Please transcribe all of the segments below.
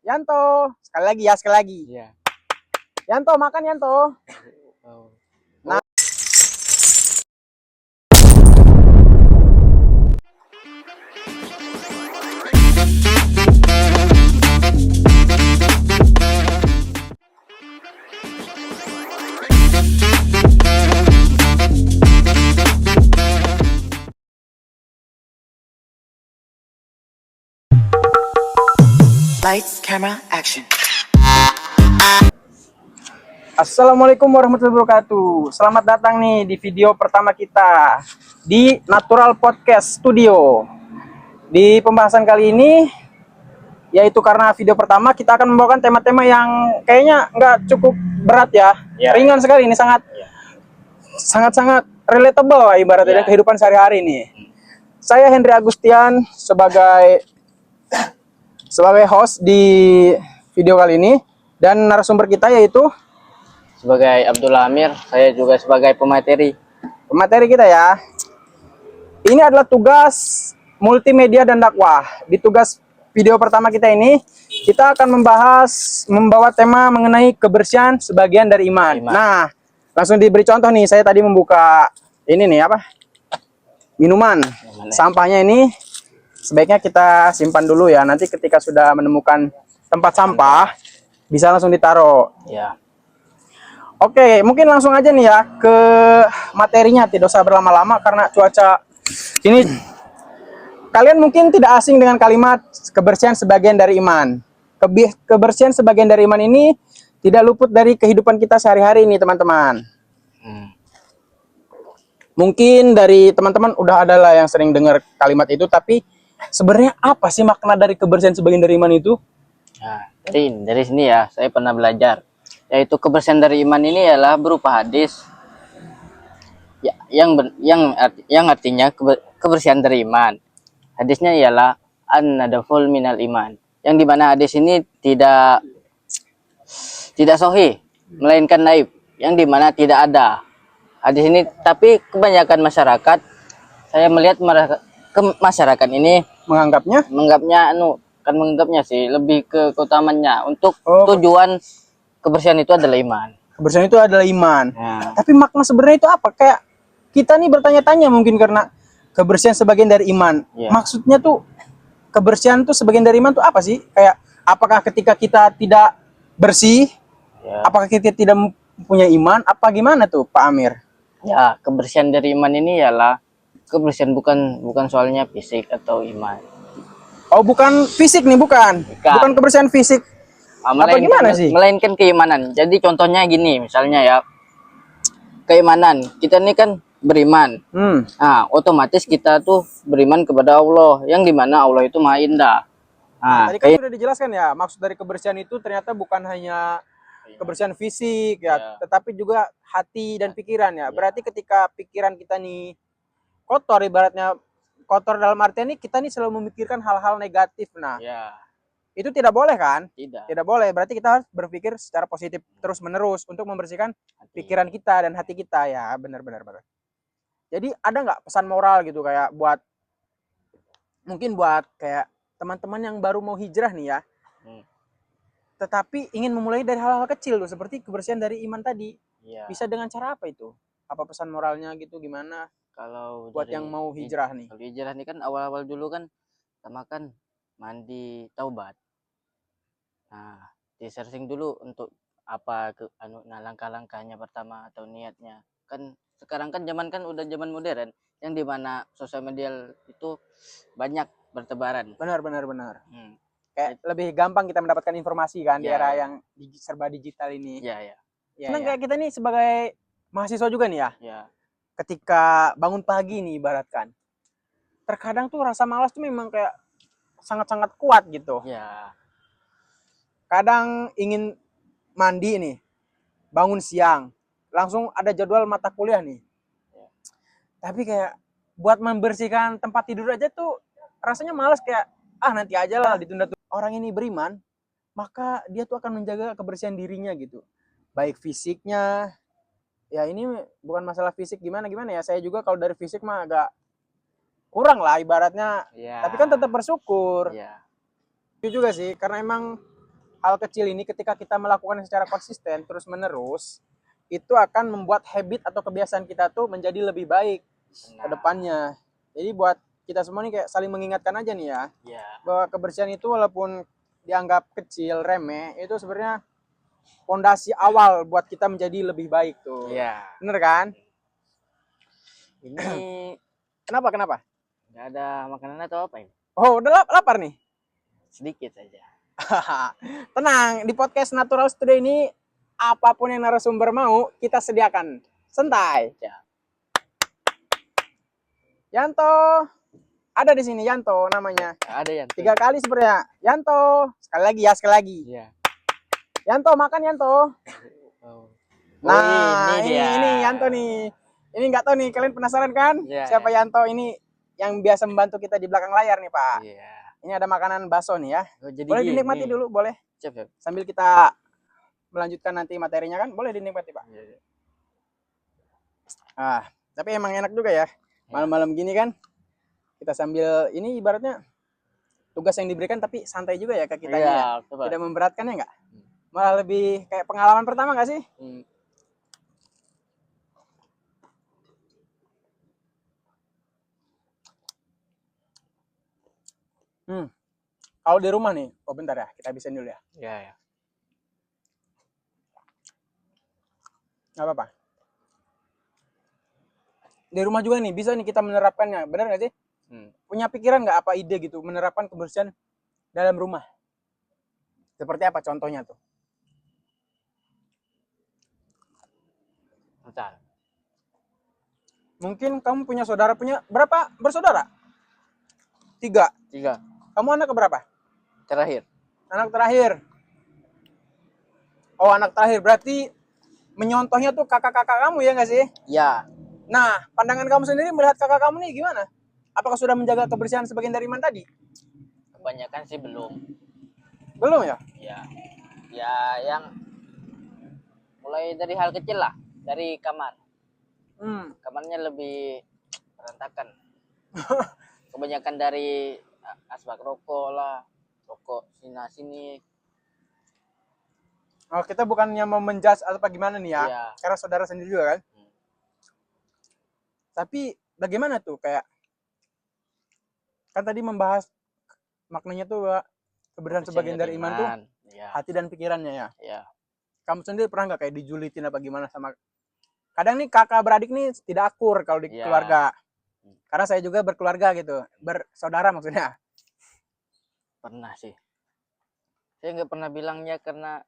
Yanto, sekali lagi ya, sekali lagi. Iya. Yanto, makan Yanto. Oh. Nah. Lights, camera, action. Assalamualaikum warahmatullahi wabarakatuh. Selamat datang nih di video pertama kita di Natural Podcast Studio. Di pembahasan kali ini, yaitu karena video pertama, kita akan membawakan tema-tema yang kayaknya nggak cukup berat ya. Ringan sekali ini, sangat-sangat relatable ibaratnya kehidupan sehari-hari ini. Saya Henry Agustian sebagai host di video kali ini, dan narasumber kita yaitu Sebagai Abdullah Amir, saya juga sebagai pemateri kita ya. Ini adalah tugas multimedia dan dakwah. Di tugas video pertama kita ini, kita akan membawa tema mengenai kebersihan sebagian dari iman. Nah, langsung diberi contoh nih. Saya tadi membuka ini nih minuman. Sampahnya ini sebaiknya kita simpan dulu ya. Nanti ketika sudah menemukan tempat sampah, bisa langsung ditaruh. ya. Oke, mungkin langsung aja nih ya ke materinya, tidak usah berlama-lama karena cuaca ini. Kalian mungkin tidak asing dengan kalimat kebersihan sebagian dari iman. Kebersihan sebagian dari iman ini tidak luput dari kehidupan kita sehari-hari ini, teman-teman. Mungkin dari teman-teman udah ada lah yang sering dengar kalimat itu, tapi sebenarnya apa sih makna dari kebersihan sebagian dari iman itu? Nah, dari sini ya, saya pernah belajar. Yaitu kebersihan dari iman ini adalah berupa hadis ya, yang artinya kebersihan dari iman. Hadisnya ialah an-nadaful minal iman. Yang dimana hadis ini tidak sahih, melainkan naib. Yang dimana tidak ada hadis ini, tapi kebanyakan masyarakat, saya melihat masyarakat ini menganggapnya sih lebih ke keutamannya untuk tujuan kebersihan itu adalah iman. Kebersihan itu adalah iman. Ya. Tapi makna sebenarnya itu apa? Kayak kita nih bertanya-tanya mungkin karena kebersihan sebagian dari iman. Ya. Maksudnya tuh kebersihan tuh sebagian dari iman tuh apa sih? Kayak apakah ketika kita tidak bersih, apakah kita tidak punya iman? Apa gimana tuh, Pak Amir? Ya, kebersihan dari iman ini ialah kebersihan bukan soalnya fisik atau iman. Oh, bukan fisik nih, bukan kebersihan fisik. Apa gimana sih? Melainkan keimanan. Jadi contohnya gini, misalnya ya, keimanan kita ini kan beriman. Nah, otomatis kita tuh beriman kepada Allah, yang dimana Allah itu Maha Indah. Nah, tadi kan sudah dijelaskan ya, maksud dari kebersihan itu ternyata bukan hanya kebersihan fisik ya, tetapi juga hati dan pikiran ya. Berarti ketika pikiran kita nih kotor, ibaratnya kotor dalam artian nih kita nih selalu memikirkan hal-hal negatif. Nah, itu tidak boleh kan? Tidak boleh. Berarti kita harus berpikir secara positif terus-menerus untuk membersihkan pikiran kita dan hati kita ya. Benar. Jadi ada nggak pesan moral gitu kayak mungkin buat kayak teman-teman yang baru mau hijrah nih ya, tetapi ingin memulai dari hal-hal kecil tuh seperti kebersihan dari iman tadi. Bisa dengan cara apa itu? Apa pesan moralnya gitu gimana? Kalau buat yang mau hijrah nih. Kalau hijrah nih kan awal-awal dulu kan pertama kan mandi taubat. Nah, di searching dulu untuk apa langkah-langkahnya pertama atau niatnya. Kan sekarang kan udah zaman modern yang dimana sosial media itu banyak bertebaran. Benar. Kayak lebih gampang kita mendapatkan informasi kan di era yang serba digital ini. Kayak kita nih sebagai mahasiswa juga nih ya. Ketika bangun pagi nih ibaratkan, terkadang tuh rasa malas tuh memang kayak sangat-sangat kuat gitu. Kadang ingin mandi nih, bangun siang, langsung ada jadwal mata kuliah nih. Tapi kayak buat membersihkan tempat tidur aja tuh rasanya malas, kayak nanti aja lah, ditunda tuh. Orang ini beriman, maka dia tuh akan menjaga kebersihan dirinya gitu. Baik fisiknya, ya ini bukan masalah fisik gimana ya. Saya juga kalau dari fisik mah agak kurang lah ibaratnya. Tapi kan tetap bersyukur. Itu juga sih, karena emang hal kecil ini ketika kita melakukan secara konsisten terus menerus, itu akan membuat habit atau kebiasaan kita tuh menjadi lebih baik ke depannya. Jadi buat kita semua nih kayak saling mengingatkan aja nih ya, Ya. bahwa kebersihan itu walaupun dianggap kecil, remeh, itu sebenarnya fondasi awal buat kita menjadi lebih baik tuh. Iya. Bener kan? Ini Kenapa? nggak ada makanan atau apa ini? Oh, udah lapar nih. Sedikit saja. Tenang, di podcast Natural Studio ini apapun yang narasumber mau kita sediakan. Santai. Ya. Yanto, ada di sini Yanto namanya. Ada yang 3 kali sebenarnya. Yanto, sekali lagi. Iya. Yanto, makan Yanto. Oh. Nah, ini dia. ini Yanto nih. Ini nggak tahu nih, kalian penasaran kan? Iya, Siapa iya. Yanto ini yang biasa membantu kita di belakang layar nih, Pak. Iya. Ini ada makanan bakso nih ya. Oh, jadi Boleh gini. dinikmati dulu, boleh. Siap. Sambil kita melanjutkan nanti materinya kan, boleh dinikmati, Pak. Iya. Ah, tapi emang enak juga ya. Malam-malam gini kan, kita sambil ini ibaratnya tugas yang diberikan tapi santai juga ya ke kita ya. Iya, Tidak memberatkan ya nggak? Malah lebih kayak pengalaman pertama nggak sih? Kalau di rumah nih, oh bentar ya, kita habisin dulu ya. Iya. Nggak apa-apa. Di rumah juga nih, bisa nih kita menerapkannya. Benar nggak sih? Punya pikiran nggak apa ide gitu, menerapkan kebersihan dalam rumah? Seperti apa contohnya tuh? Bentar. Mungkin kamu punya berapa bersaudara? 3. 3. Kamu anak keberapa? Terakhir. Anak terakhir. Oh, anak terakhir. Berarti menyontohnya tuh kakak-kakak kamu ya nggak sih? Ya. Nah, pandangan kamu sendiri melihat kakak kamu nih gimana? Apakah sudah menjaga kebersihan sebagian dari iman tadi? Kebanyakan sih belum. Belum ya? Ya. Ya, yang mulai dari hal kecil lah, dari kamar. Kamarnya lebih berantakan. Kebanyakan dari asbak rokok lah, rokok sini. Oh, kita bukannya mau menjudge atau apa gimana nih ya? Iya. Karena saudara sendiri juga kan? Tapi bagaimana tuh kayak kan tadi membahas maknanya tuh kebersihan sebagian dari iman tuh Ya. hati dan pikirannya ya. Ya. Kamu sendiri pernah nggak kayak dijulitin apa gimana sama? Kadang nih kakak beradik nih tidak akur kalau di Iya. keluarga. Karena saya juga berkeluarga gitu, bersaudara maksudnya. Pernah sih. Saya nggak pernah bilangnya karena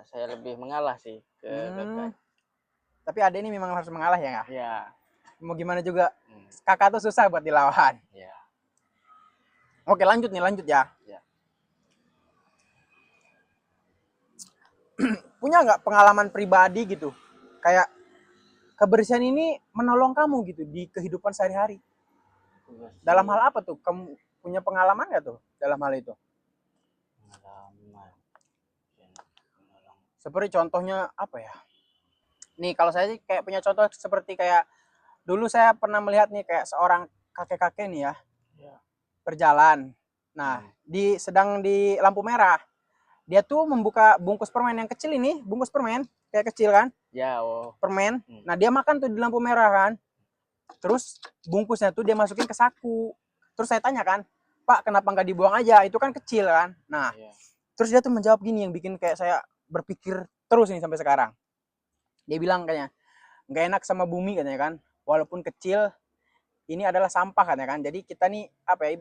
saya lebih mengalah sih ke kakak. Tapi adek ini memang harus mengalah ya nggak? Ya. Mau gimana juga, kakak tuh susah buat dilawan. Ya. Oke, lanjut ya. Ya. Punya nggak pengalaman pribadi gitu? Kayak kebersihan ini menolong kamu gitu di kehidupan sehari-hari. Dalam hal apa tuh? Kamu punya pengalaman nggak tuh dalam hal itu? Pengalaman. Seperti contohnya apa ya? Nih kalau saya sih kayak punya contoh seperti kayak dulu saya pernah melihat nih kayak seorang kakek-kakek nih ya. Berjalan. Nah, sedang di lampu merah. Dia tuh membuka bungkus permen yang kecil ini, bungkus permen kayak kecil kan? Ya, permen. Nah, dia makan tuh di lampu merah kan. Terus bungkusnya tuh dia masukin ke saku. Terus saya tanya kan, Pak, kenapa nggak dibuang aja? Itu kan kecil kan. Nah, terus dia tuh menjawab gini yang bikin kayak saya berpikir terus nih sampai sekarang. Dia bilang kayaknya, nggak enak sama bumi katanya kan. Walaupun kecil, ini adalah sampah katanya kan. Jadi kita nih, apa ya,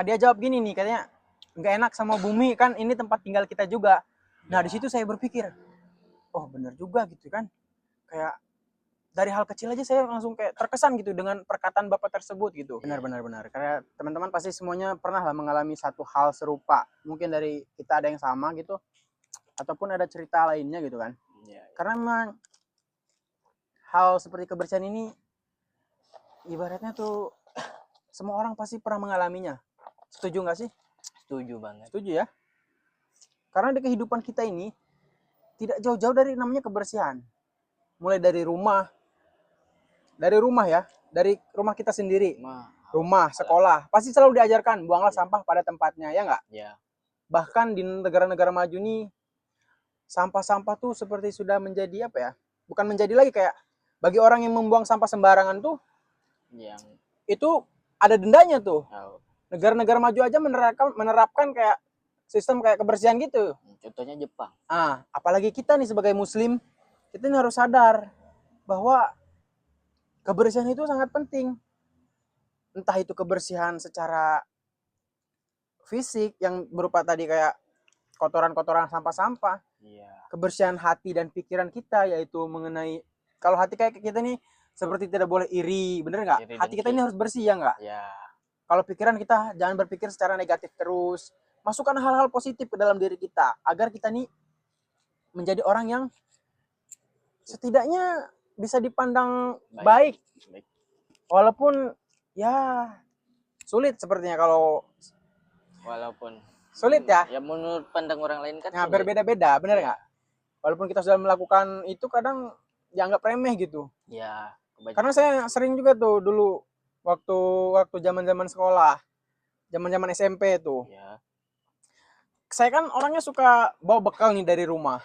dia jawab gini nih katanya, nggak enak sama bumi kan, ini tempat tinggal kita juga. Nah, di situ saya berpikir, oh bener juga gitu kan. Kayak dari hal kecil aja saya langsung kayak terkesan gitu dengan perkataan bapak tersebut gitu. Benar. Karena teman-teman pasti semuanya pernah lah mengalami satu hal serupa. Mungkin dari kita ada yang sama gitu, ataupun ada cerita lainnya gitu kan. Karena memang hal seperti kebersihan ini ibaratnya tuh semua orang pasti pernah mengalaminya. Setuju nggak sih? Setuju banget. Setuju ya. Karena di kehidupan kita ini tidak jauh-jauh dari namanya kebersihan. Mulai dari rumah ya, dari rumah kita sendiri, rumah, sekolah, pasti selalu diajarkan buanglah sampah pada tempatnya, ya nggak? Ya. Bahkan di negara-negara maju nih, sampah-sampah tuh seperti sudah menjadi apa ya? Bukan menjadi lagi, kayak bagi orang yang membuang sampah sembarangan tuh, yang itu ada dendanya tuh. oh, Negara-negara maju aja menerapkan kayak sistem kayak kebersihan gitu. contohnya Jepang. Apalagi kita nih sebagai muslim, kita ini harus sadar bahwa kebersihan itu sangat penting. Entah itu kebersihan secara fisik yang berupa tadi kayak kotoran-kotoran sampah-sampah, Iya. kebersihan hati dan pikiran kita, yaitu mengenai, kalau hati kayak kita nih seperti tidak boleh iri, bener nggak? Iri Hati kita dengki. ini harus bersih, ya nggak? Ya. Kalau pikiran kita jangan berpikir secara negatif terus, masukkan hal-hal positif ke dalam diri kita agar kita nih menjadi orang yang setidaknya bisa dipandang baik. Walaupun ya sulit sepertinya, kalau Walaupun sulit ya. Ya menurut pandang orang lain kan. Nah, sulit. berbeda-beda, bener nggak? Walaupun kita sudah melakukan itu, kadang dianggap remeh gitu. Ya. Karena saya sering juga tuh dulu waktu zaman-zaman sekolah, zaman-zaman SMP tuh. Ya. Saya kan orangnya suka bawa bekal nih dari rumah.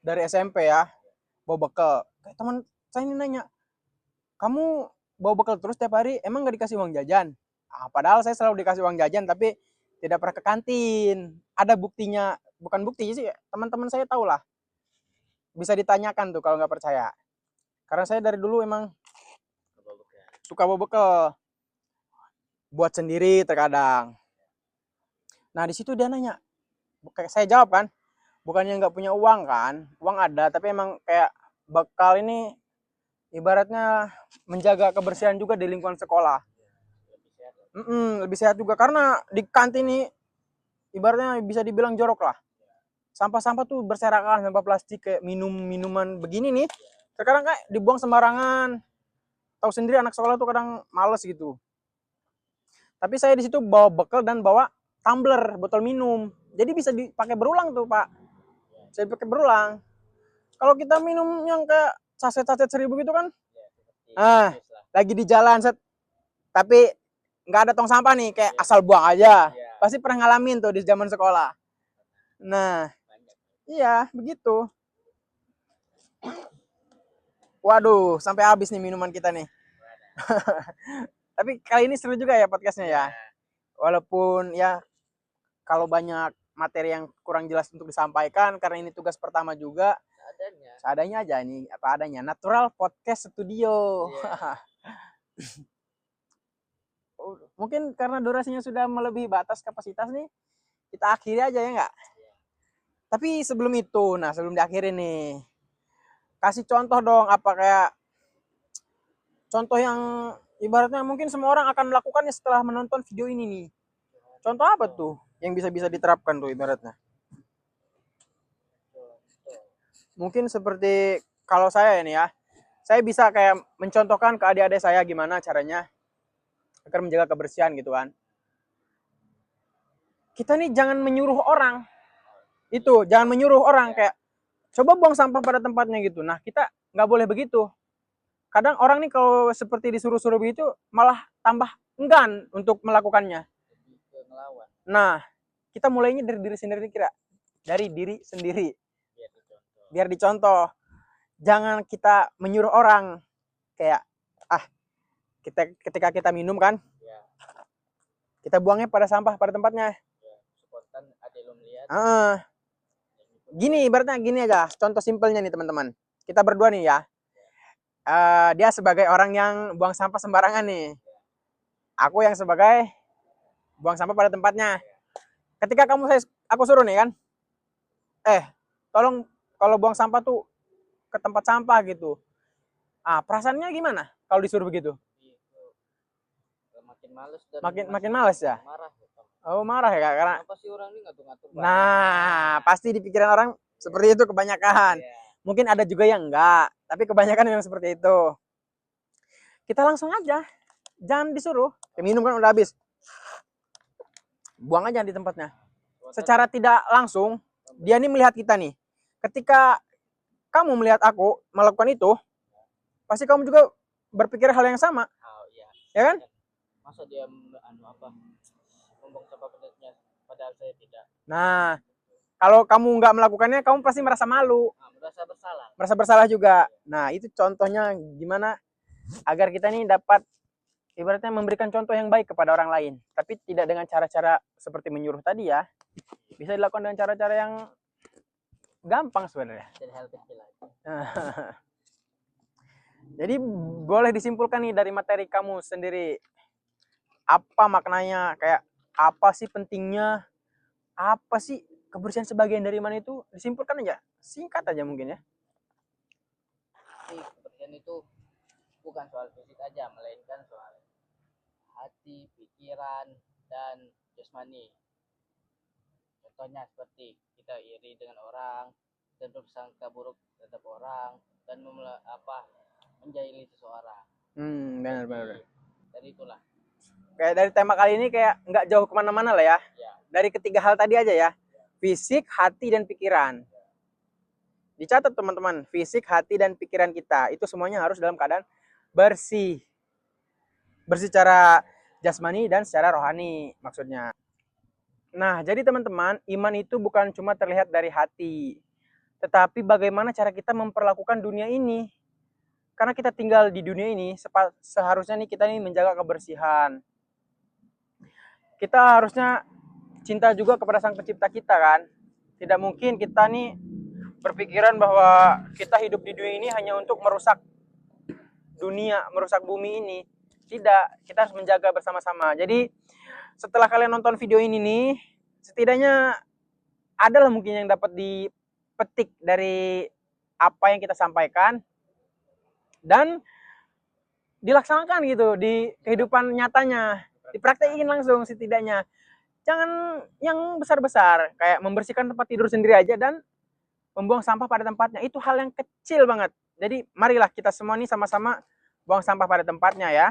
Dari SMP ya, bawa bekal. Kayak teman saya ini nanya, "Kamu bawa bekal terus tiap hari, emang nggak dikasih uang jajan?" Padahal saya selalu dikasih uang jajan, tapi tidak pernah ke kantin. Ada buktinya, bukan bukti sih, teman-teman saya tahu lah. Bisa ditanyakan tuh kalau nggak percaya. Karena saya dari dulu emang suka bawa bekal. Buat sendiri terkadang. Nah, di situ dia nanya. Saya jawab kan, bukannya nggak punya uang kan, uang ada, tapi emang kayak bekal ini ibaratnya menjaga kebersihan juga di lingkungan sekolah. Lebih sehat juga, karena di kantin ini ibaratnya bisa dibilang jorok lah. Sampah-sampah tuh berserakan, sampah plastik kayak minuman begini nih, sekarang kayak dibuang sembarangan. Tahu sendiri anak sekolah tuh kadang males gitu. Tapi saya di situ bawa bekal dan bawa tumbler, botol minum. Jadi bisa dipakai berulang tuh, Pak. Saya pakai berulang. Kalau kita minum yang kayak saset-saset 1000 gitu kan, lagi di jalan set, tapi nggak ada tong sampah nih, kayak asal buang aja. Pasti pernah ngalamin tuh di zaman sekolah. Nah, iya begitu. Waduh, sampai habis nih minuman kita nih. Tapi kali ini seru juga ya podcastnya ya. Walaupun ya kalau banyak materi yang kurang jelas untuk disampaikan, karena ini tugas pertama juga. Seadanya aja nih, apa adanya. Natural Podcast Studio. Mungkin karena durasinya sudah melebihi batas kapasitas nih, kita akhiri aja ya nggak? Tapi sebelum itu, sebelum diakhiri nih, kasih contoh dong, apa kayak contoh yang ibaratnya mungkin semua orang akan melakukannya setelah menonton video ini nih. Contoh apa tuh yang bisa diterapkan tuh ibaratnya? Mungkin seperti kalau saya ini ya, saya bisa kayak mencontohkan ke adik-adik saya gimana caranya agar menjaga kebersihan gitu kan. Kita nih jangan menyuruh orang. Itu, jangan menyuruh orang kayak coba buang sampah pada tempatnya gitu. Nah, kita nggak boleh begitu. Kadang orang nih kalau seperti disuruh-suruh begitu malah tambah enggan untuk melakukannya. Nah, kita mulainya dari diri sendiri kira. Dari diri sendiri. Biar dicontoh. Jangan kita menyuruh orang kayak ketika kita minum kan, kita buangnya pada sampah pada tempatnya. Gini ibaratnya gini aja, contoh simpelnya nih teman-teman. Kita berdua nih ya. Dia sebagai orang yang buang sampah sembarangan nih. Aku yang sebagai buang sampah pada tempatnya. Ketika aku suruh nih kan, tolong kalau buang sampah tuh ke tempat sampah gitu. Perasaannya gimana kalau disuruh begitu? Makin males ya. Marah ya Kak, karena Kenapa sih orang ini ngatur-ngatur banget? Nah, pasti di pikiran orang seperti itu kebanyakan. Mungkin ada juga yang enggak, tapi kebanyakan memang seperti itu. Kita langsung aja, jangan disuruh. Minum kan udah habis, buang aja di tempatnya. Secara tidak langsung, dia nih melihat kita nih. Ketika kamu melihat aku melakukan itu, pasti kamu juga berpikir hal yang sama. Ya kan? Masa dia membuang sampah pada padahal saya tidak. Nah, kalau kamu nggak melakukannya, kamu pasti merasa malu, Merasa bersalah. merasa bersalah juga. Nah, itu contohnya gimana agar kita ini dapat ibaratnya memberikan contoh yang baik kepada orang lain, tapi tidak dengan cara-cara seperti menyuruh tadi ya. Bisa dilakukan dengan cara-cara yang gampang sebenarnya. Jadi hal kecil aja. Jadi boleh disimpulkan nih dari materi kamu sendiri, apa maknanya, kayak apa sih pentingnya, apa sih kebersihan sebagian dari mana itu, disimpulkan aja, singkat aja mungkin ya. Jadi kebersihan itu bukan soal fisik aja, melainkan soal hati, pikiran, dan jasmani. Contohnya seperti kita iri dengan orang dan bersangka buruk terhadap orang dan menjahili seseorang. Benar. Dari itulah. Kayak dari tema kali ini kayak nggak jauh kemana-mana lah ya. Dari ketiga hal tadi aja ya, fisik, hati, dan pikiran. Dicatat teman-teman, fisik, hati, dan pikiran kita itu semuanya harus dalam keadaan bersih. Bersih secara jasmani dan secara rohani maksudnya. Nah, jadi teman-teman, iman itu bukan cuma terlihat dari hati, tetapi bagaimana cara kita memperlakukan dunia ini. Karena kita tinggal di dunia ini, seharusnya nih kita nih menjaga kebersihan. Kita harusnya cinta juga kepada Sang Pencipta kita kan. Tidak mungkin kita nih berpikiran bahwa kita hidup di dunia ini hanya untuk merusak dunia, merusak bumi ini. Tidak, kita harus menjaga bersama-sama. Jadi setelah kalian nonton video ini nih, setidaknya adalah mungkin yang dapat dipetik dari apa yang kita sampaikan dan dilaksanakan gitu di kehidupan nyatanya, dipraktekin langsung setidaknya. Jangan yang besar-besar, kayak membersihkan tempat tidur sendiri aja dan membuang sampah pada tempatnya. Itu hal yang kecil banget. Jadi marilah kita semua nih sama-sama buang sampah pada tempatnya ya.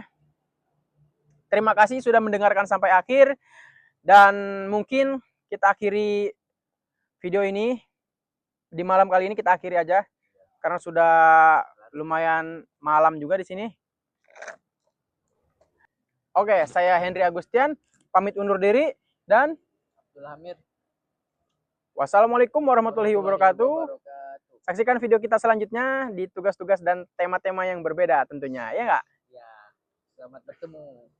Terima kasih sudah mendengarkan sampai akhir dan mungkin kita akhiri video ini di malam kali ini, kita akhiri aja karena sudah lumayan malam juga di sini. Oke, saya Henry Agustian, pamit undur diri dan Abdul Hamid. Wassalamualaikum warahmatullahi wabarakatuh. Saksikan video kita selanjutnya di tugas-tugas dan tema-tema yang berbeda tentunya, ya nggak? Ya, selamat bertemu.